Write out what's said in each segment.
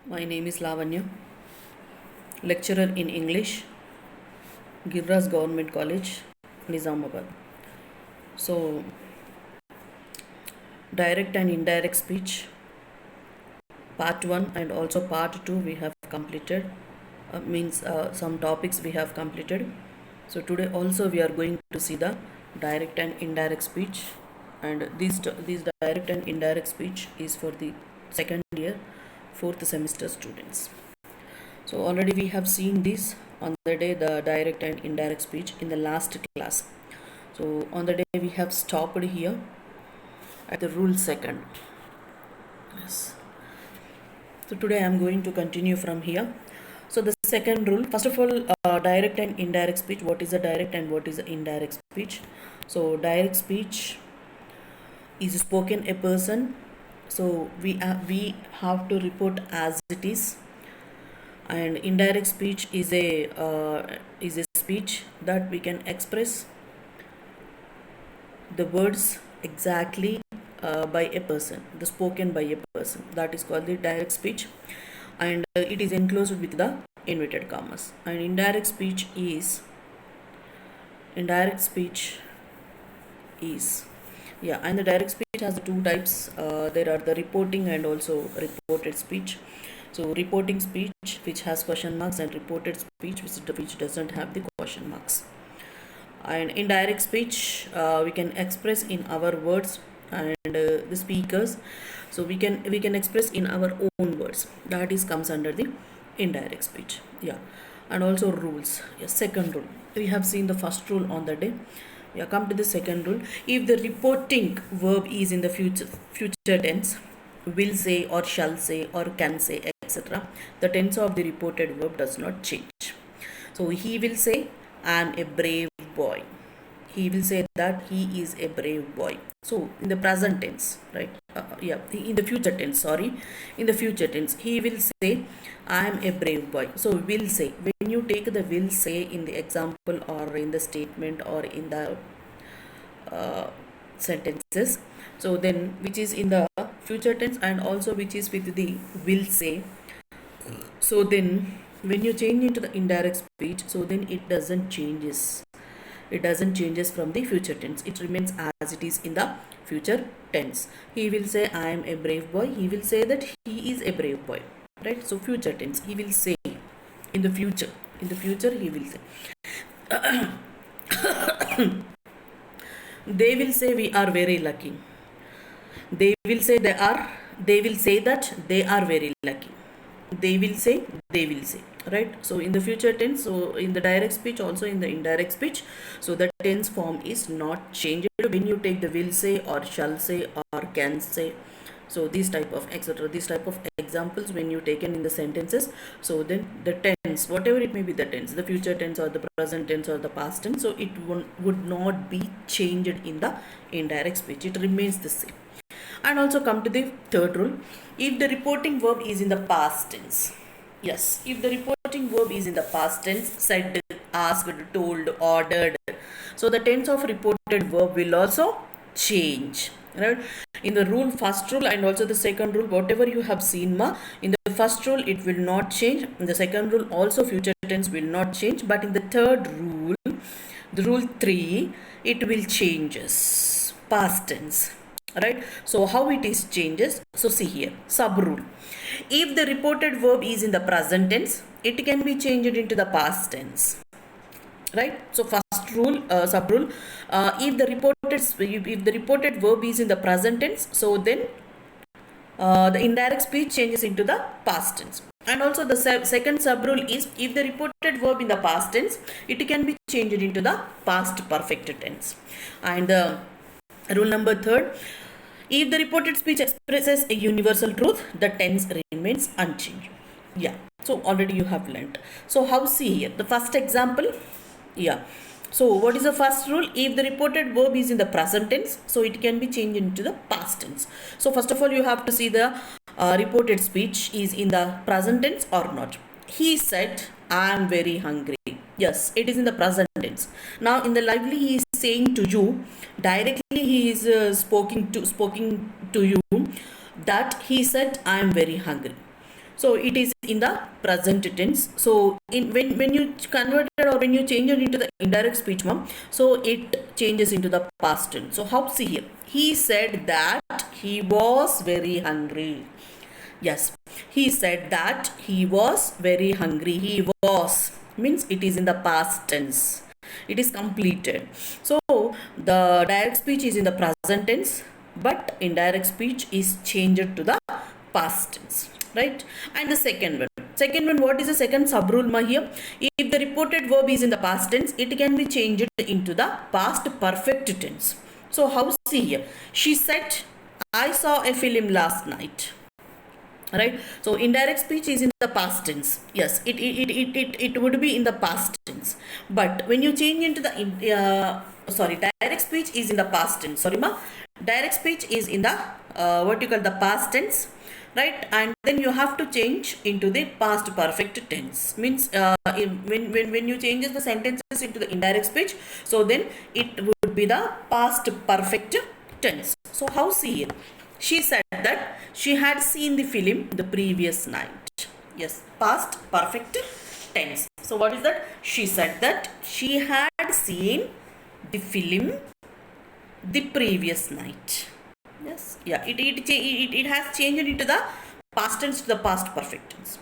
My name is Lavanya, lecturer in English, Girras Government College, Nizamabad. So, direct and indirect speech, part 1 and also part 2 we have completed, means some topics we have completed. So, today also we are going to see the direct and indirect speech, and these direct and indirect speech is for the second year, fourth semester students. So already we have seen this on the day the direct and indirect speech in the last class. So on the day we have stopped here at the rule second. Yes. So today I am going to continue from here. So the second rule, first of all, direct and indirect speech. What is a direct and what is a indirect speech? So direct speech is spoken a person. So we have to report as it is, and indirect speech is a speech that we can express the words exactly by a person, the spoken by a person. That is called the direct speech, and it is enclosed with the inverted commas. And indirect speech is and the direct speech has two types. There are the reporting and also reported speech. So reporting speech which has question marks, and reported speech which doesn't have the question marks. And indirect speech we can express in our words and the speakers. So we can express in our own words. That is comes under the indirect speech. And also rules. Second rule, we have seen the first rule on the day. Come to the second rule. If the reporting verb is in the future tense, will say or shall say or can say, etc., the tense of the reported verb does not change. So he will say, I am a brave boy. He will say that he is a brave boy. So in the present tense, right? In the future tense, in the future tense, he will say, I am a brave boy. So will say, when you take the will say in the example or in the statement or in the sentences, so then which is in the future tense and also which is with the will say, so then when you change into the indirect speech, so then it doesn't changes from the future tense. It remains as it is in the future tense. He will say, I am a brave boy. He will say that he is a brave boy, right? So future tense, he will say. In the future he will say. They will say, we are very lucky. They will say that they are very lucky. They will say, right? So in the future tense, so in the direct speech, also in the indirect speech, so the tense form is not changed when you take the will say or shall say or can say. So these type of examples when you taken in the sentences, so then the tense, whatever it may be, the tense, the future tense or the present tense or the past tense, so it would not be changed in the indirect speech. It remains the same. And also come to the third rule. If the reporting verb is in the past tense, if the reporting verb is in the past tense, said, asked, told, ordered, so the tense of reported verb will also change, right? In the first rule and also the second rule, whatever you have seen, in the first rule it will not change. In the second rule also future tense will not change, but in the third rule, the rule 3, it will changes past tense, right? So how it is changes? So see here, sub rule. If the reported verb is in the present tense, it can be changed into the past tense, right? So first rule, sub rule, if the reported verb is in the present tense, so then the indirect speech changes into the past tense. And also the second sub rule is, if the reported verb in the past tense, it can be changed into the past perfect tense. And rule number 3, if the reported speech expresses a universal truth, the tense remains unchanged. So already you have learnt. So how, see here the first example. So what is the first rule? If the reported verb is in the present tense, so it can be changed into the past tense. So first of all, you have to see the reported speech is in the present tense or not. He said, I am very hungry. Yes, it is in the present tense. Now in the lively, he is saying to you directly. He is speaking to you that he said, I am very hungry. So it is in the present tense. So when you convert it or when you change it into the indirect speech, ma'am, so it changes into the past tense. So how, see here, he said that he was very hungry. Yes, he said that he was very hungry. He was means it is in the past tense. It is completed. So the direct speech is in the present tense, but indirect speech is changed to the past tense, right? And the second one, what is the second sub rule ma here? If the reported verb is in the past tense, it can be changed into the past perfect tense. So how, see here, she said, I saw a film last night. Right, so indirect speech is in the past tense. Yes, it would be in the past tense, but when you change into the direct speech is in the past tense. Sorry ma, direct speech is in the what you call the past tense, right? And then you have to change into the past perfect tense. Means when you changes the sentences into the indirect speech, so then it would be the past perfect tense. So how, see here, she said that she had seen the film the previous night. Yes, past perfect tense. So what is that? She said that she had seen the film the previous night. Yes, yeah, it has changed into the past tense to the past perfect tense.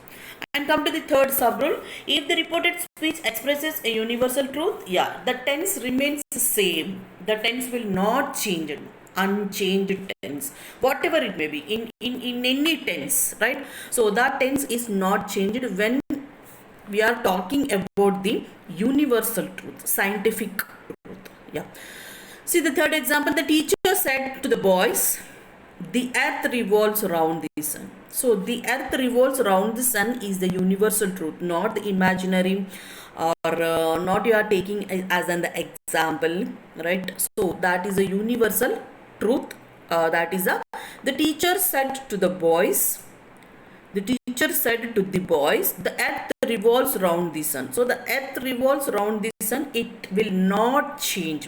And come to the third sub rule. If the reported speech expresses a universal truth, yeah, the tense remains the same. The tense will not change. Unchanged tense, whatever it may be, in any tense, right? So that tense is not changed when we are talking about the universal truth, scientific truth. Yeah. See the third example, the teacher said to the boys, the earth revolves around the sun. So the earth revolves around the sun is the universal truth, not the imaginary or not you are taking as an example, right? So that is a universal truth. That is the teacher said to the boys, the teacher said to the boys, the earth revolves around the sun. So the earth revolves around the sun, it will not change.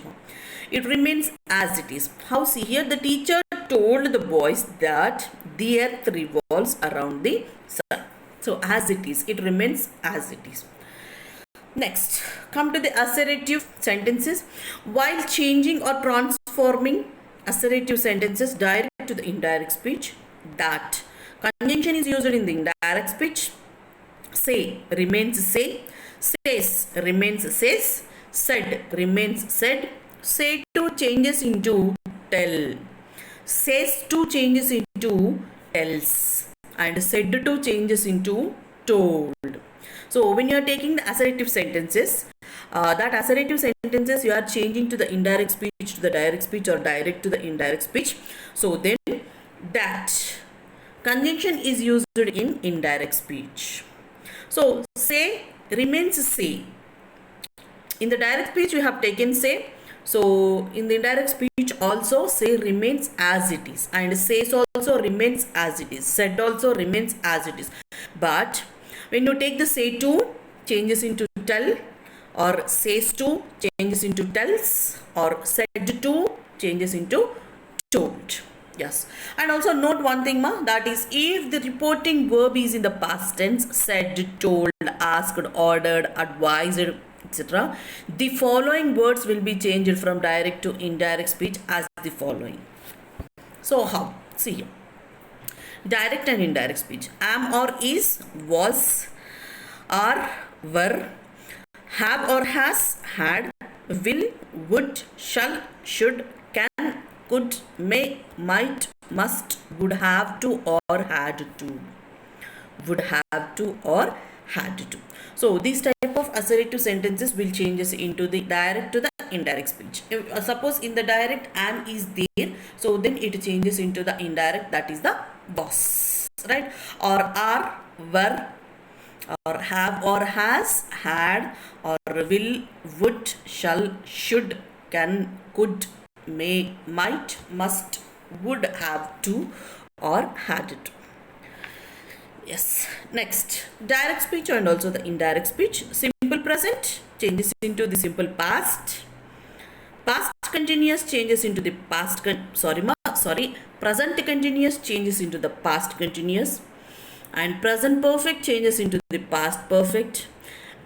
It remains as it is. How, see here, the teacher told the boys that the earth revolves around the sun. So as it is, it remains as it is. Next, come to the assertive sentences. While changing or transforming assertive sentences direct to the indirect speech, that conjunction is used in the indirect speech. Say remains say, says remains says, said remains said, say to changes into tell, says to changes into tells, and said to changes into told. So when you are taking the assertive sentences, that assertive sentences you are changing to the indirect speech to the direct speech or direct to the indirect speech. So then that conjunction is used in indirect speech. So say remains say. In the direct speech we have taken say. So in the indirect speech also say remains as it is, and says also remains as it is, said also remains as it is. But when you take the say to changes into tell, or says to changes into tells, or said to changes into told. Yes, and also note one thing ma, that is if the reporting verb is in the past tense, said, told, asked, ordered, advised, etc., the following words will be changed from direct to indirect speech as the following. So how? See here. Direct and indirect speech. Am or is, was, are, were, have or has, had, will, would, shall, should, can, could, may, might, must, would have to or had to. Would have to or had to. So these type of assertive sentences will changes into the direct to the indirect speech. If, suppose in the direct am is there, so then it changes into the indirect, that is the was, right? Or are, were, or have or has, had, or will, would, shall, should, can, could, may, might, must, would have to or had to. Yes. Next, direct speech and also the indirect speech. Simple present changes into the simple past. Past continuous changes into the present continuous changes into the past continuous. and present perfect changes into the past perfect.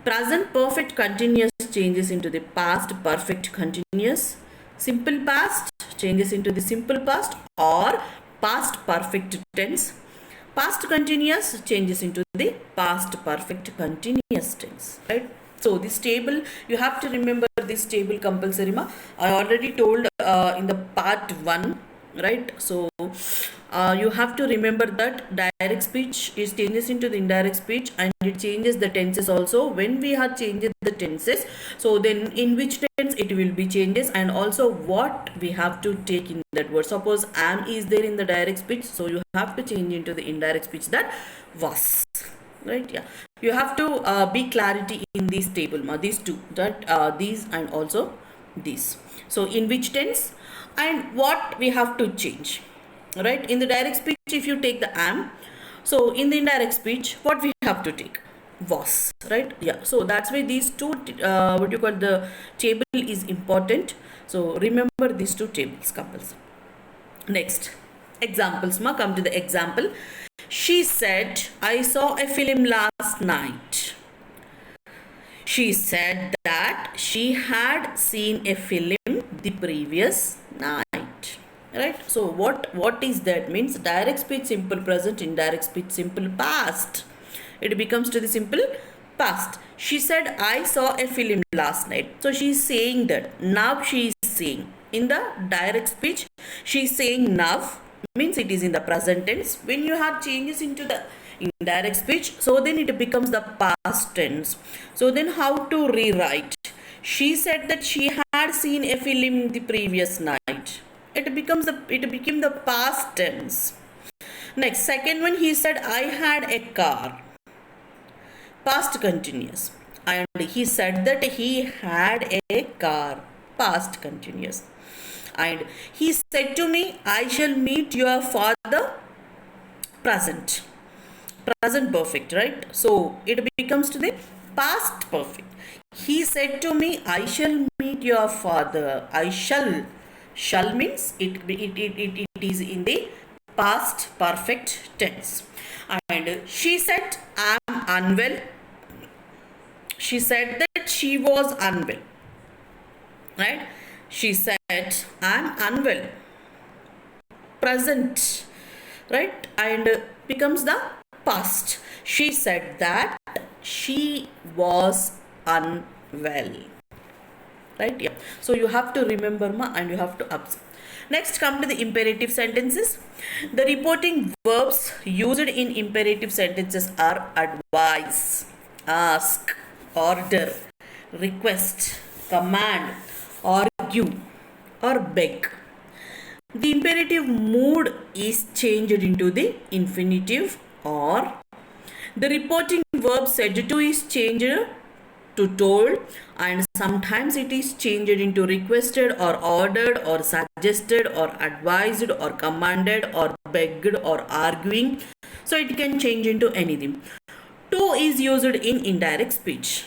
Present perfect continuous changes into the past perfect continuous. Simple past changes into the simple past or past perfect tense. Past continuous changes into the past perfect continuous tense, right? So this table, you have to remember this table compulsory ma. I already told in the part 1, right? So you have to remember that direct speech is changes into the indirect speech, and it changes the tenses also. When we have changed the tenses, so then in which tense it will be changes, and also what we have to take in that word. Suppose am is there in the direct speech, so you have to change into the indirect speech that was, right? Yeah, you have to be clarity in this table ma, these two, that these and also these. So in which tense and what we have to change, right? In the direct speech, if you take the am, so in the indirect speech what we have to take was, right? Yeah, so that's why these two what you call the table is important. So remember these two tables compulsory. Next, examples ma, come to the example. She said, I saw a film last night. She said that she had seen a film the previous night, right? So what is that? Means direct speech simple present, indirect speech simple past. It becomes to the simple past. She said, I saw a film last night. So she is saying that. Now she is saying. In the direct speech, she is saying now, means it is in the present tense. When you have changes into the indirect speech, so then it becomes the past tense. So then how to rewrite? She said that she had seen a film the previous night. It became the past tense. Next, second one, he said, I had a car. Past continuous. And he said that he had a car. Past continuous. And he said to me, I shall meet your father. Present. Present perfect, right? So it becomes to the past perfect. He said to me, I shall meet your father. I shall. Shall means it is in the past perfect tense. And she said, I am unwell. She said that she was unwell, right? She said, I am unwell. Present, right? And becomes the past. She said that she was unwell, right? Yeah, so you have to remember ma, and you have to observe. Next, come to the imperative sentences. The reporting verbs used in imperative sentences are advise, ask, order, request, command, argue, or beg. The imperative mood is changed into the infinitive, or the reporting verb said to is changed to told, and sometimes it is changed into requested or ordered or suggested or advised or commanded or begged or arguing. So it can change into anything. To is used in indirect speech,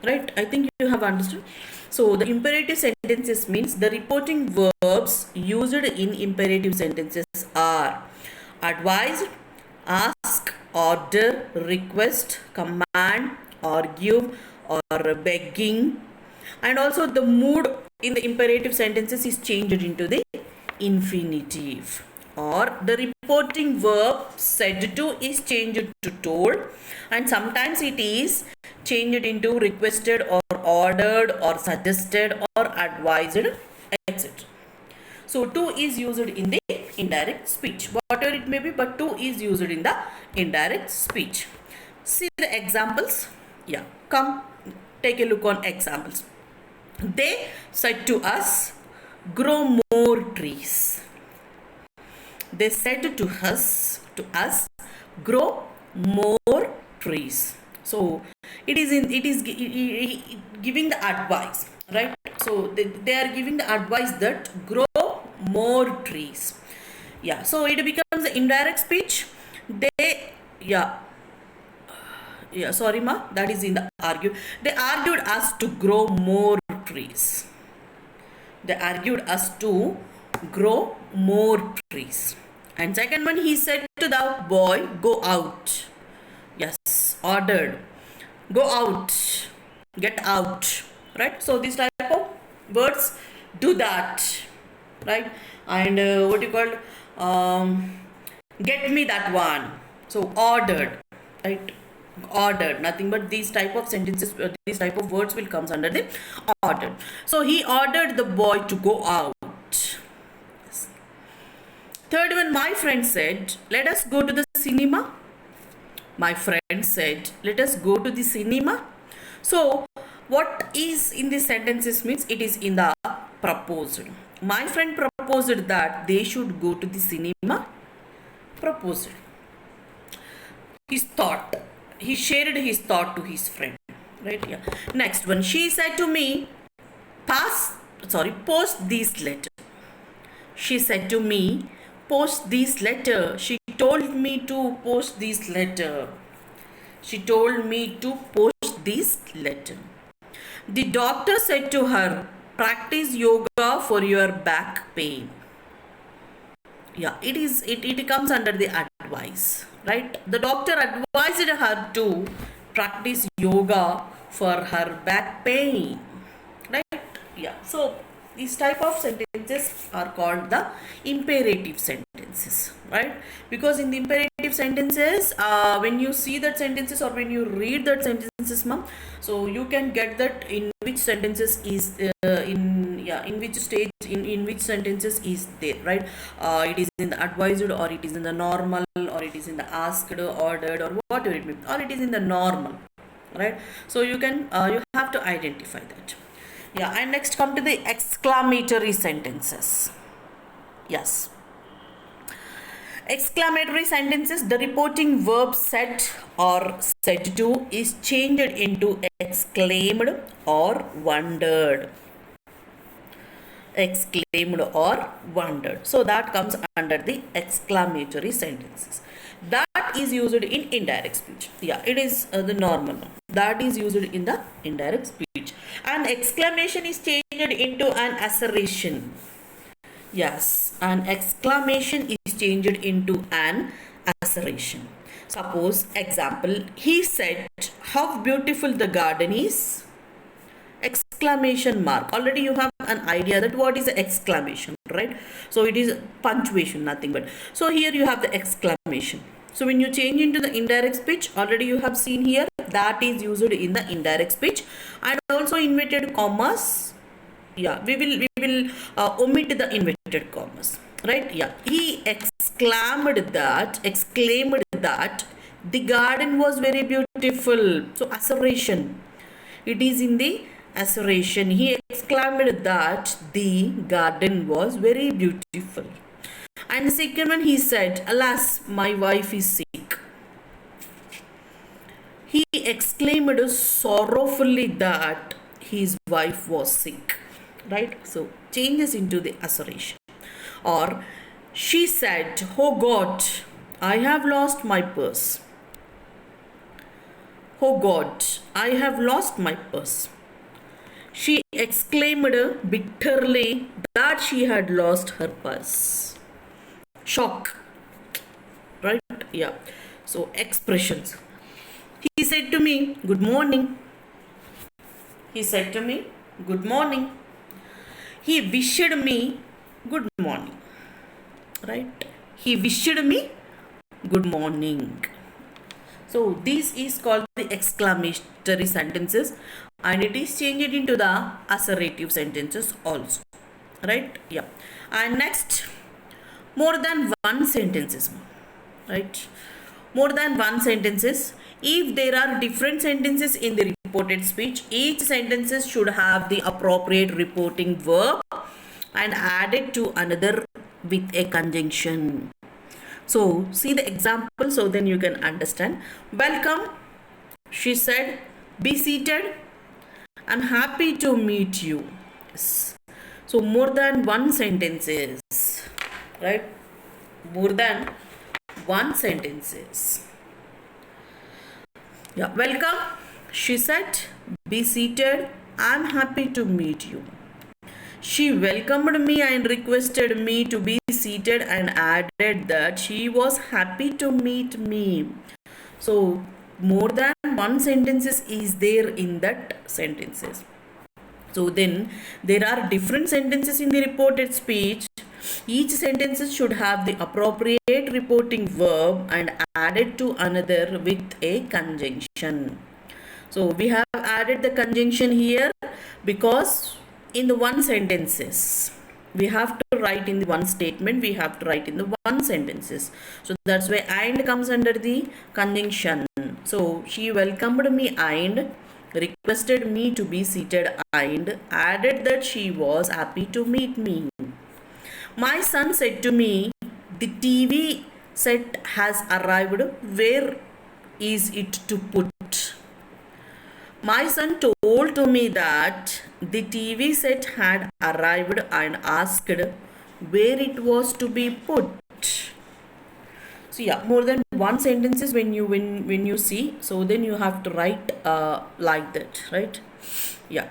right? I think you have understood. So the imperative sentences means the reporting verbs used in imperative sentences are advise, ask, order, request, command, argue, or begging. And also the mood in the imperative sentences is changed into the infinitive, or the reporting verb said to is changed to told, and sometimes it is changed into requested or ordered or suggested or advised, etc. So to is used in the indirect speech, whatever it may be, but to is used in the indirect speech. See the examples. Yeah, come take a look on examples. They said to us, grow more trees. They said to us, grow more trees. So it is giving the advice, right? So they are giving the advice that grow more trees. Yeah, so it becomes the indirect speech. They, yeah, sorry ma, that is in the argue. They argued us to grow more trees. They argued us to grow more trees. And second one, he said to the boy, go out. Yes, ordered. Go out, get out, right? So this type of words, do that, right? And what you call, get me that one. So ordered, right? Ordered, nothing but these type of sentences, these type of words will comes under the ordered. So he ordered the boy to go out. Third one, my friend said, let us go to the cinema. My friend said, let us go to the cinema. So what is in the sentences means it is in the proposed. My friend proposed that they should go to the cinema. Proposed. His thought. He shared his thought to his friend. Right? Yeah. Next one. She said to me, post this letter. She said to me, post this letter. She told me to post this letter. She told me to post this letter. The doctor said to her, practice yoga for your back pain. Yeah, it comes under the advice, right? The doctor advised her to practice yoga for her back pain, right? Yeah, so these type of sentences are called the imperative sentences, right? Because in the imperative sentences, when you see that sentences or when you read that sentences, ma'am, so you can get that in which sentences is in which stage, in which sentences is there, right? It is in the advised, or it is in the normal, or it is in the asked, ordered, or whatever it may be, or it is in the normal, right? So you can you have to identify that. Yeah, and next come to the exclamatory sentences. Yes. Exclamatory sentences, the reporting verb said or said to is changed into exclaimed or wondered. Exclaimed or wondered. So that comes under the exclamatory sentences. That is used in indirect speech. Yeah, it is the normal one. That is used in the indirect speech. An exclamation is changed into an assertion. Yes, an exclamation is changed into an assertion. Suppose, example, he said, how beautiful the garden is. Exclamation mark. Already you have an idea that what is the exclamation, right? So it is punctuation, nothing but. So here you have the exclamation. So when you change into the indirect speech, already you have seen here, that is used in the indirect speech. And also inverted commas. Yeah, we will omit the inverted commas, right? Yeah, he exclaimed that the garden was very beautiful. So assertion, it is in the assertion. He exclaimed that the garden was very beautiful. And the second one, he said, alas, my wife is sick. He exclaimed sorrowfully that his wife was sick, right? So changes into the assertion. Or she said, oh God, I have lost my purse. Oh God, I have lost my purse. She exclaimed bitterly that she had lost her purse. Shock, right? Yeah. So expressions. He said to me, good morning. He said to me, good morning. He wished me good morning, right? He wished me good morning. So this is called the exclamatory sentences, and it is changed into the assertive sentences also, right? Yeah. And next, more than one sentences, right? More than one sentences. If there are different sentences in the reported speech, each sentences should have the appropriate reporting verb and added to another with a conjunction. So see the example, so then you can understand. Welcome, she said. Be seated. I'm happy to meet you. Yes. So more than one sentences, right? More than one sentences. Yeah, welcome, she said. Be seated. I'm happy to meet you. She welcomed me and requested me to be seated and added that she was happy to meet me. So more than one sentences is there in that sentences. So then there are different sentences in the reported speech. Each sentence should have the appropriate reporting verb and added to another with a conjunction. So we have added the conjunction here because in the one sentences we have to write in the one statement, we have to write in the one sentences. So that's why and comes under the conjunction. So she welcomed me and requested me to be seated and added that she was happy to meet me. My son said to me, the TV set has arrived. Where is it to put? My son told to me that the TV set had arrived and asked where it was to be put. So yeah, more than one sentences when you see, so then you have to write like that, right? Yeah.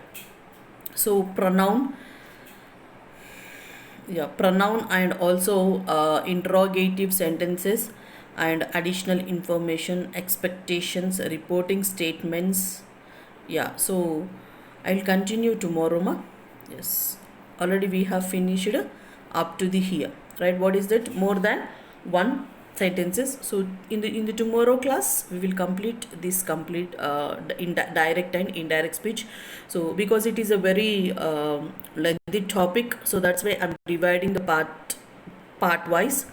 So pronoun and also interrogative sentences and additional information, expectations, reporting statements. Yeah, so I'll continue tomorrow, ma. Yes, already we have finished up to the here, right? What is that? More than one sentences. So in the tomorrow class we will complete this in direct and indirect speech. So because it is a very lengthy topic, so that's why I'm dividing the part wise.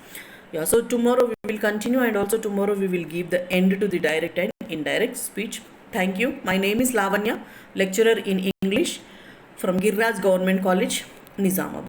Yeah, so tomorrow we will continue, and also tomorrow we will give the end to the direct and indirect speech. Thank you. My name is Lavanya, lecturer in English from Giriraj Government College, Nizamabad.